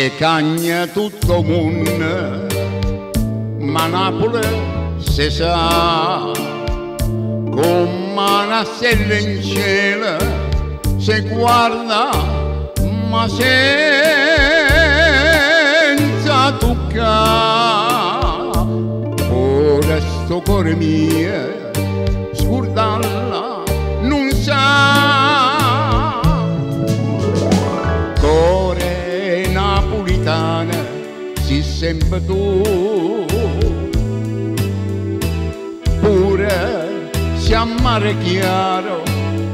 e cagna tutto il mondo, ma Napoli si sa come una stella in cielo, si guarda ma senza toccare. Ora sto cuore mio scordarla non sa, cuore napolitana si sempre tu, pure se a mare chiaro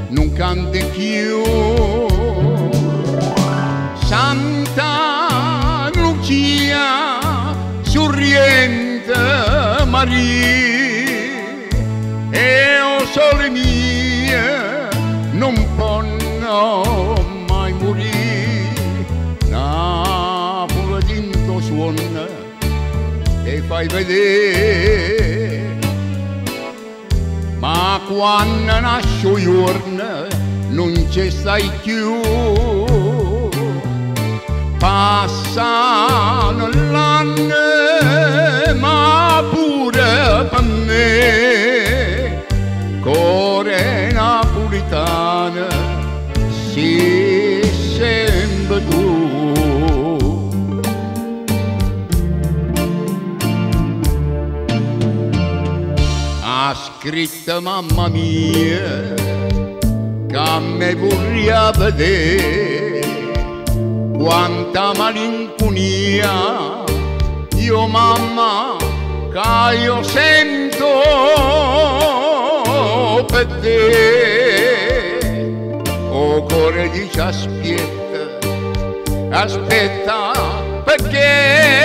non canta più. Santa Lucia sorriente Maria, e o sole mie non possono mai morire. Napoli dinto suona e fai vedere, ma quando nasce il giorno non ci stai più. Passano l'anno ma pure per me, cuore napolitana sei sempre tu. Ha scritto mamma mia che a me vorrei vedere quanta malinconia, io mamma che io sento per te. O cuore dice aspetta, aspetta perché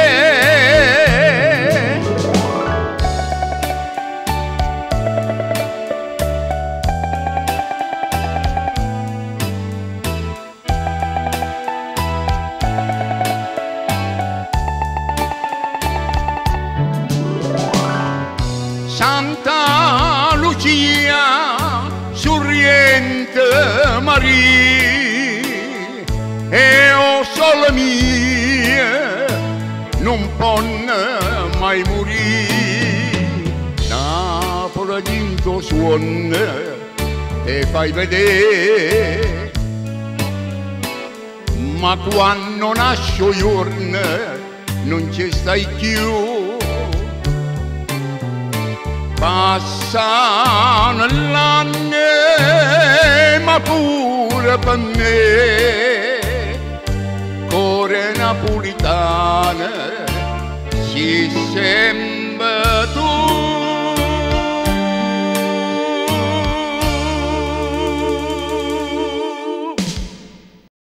Santa Lucia sorriente Maria, e o sole mie non possono mai morire. Napoli dinto suona e fai vedere, ma quando nasce il giorno non ci stai più. Passano l'anno ma pure per me, cuore napolitana si sembra tu.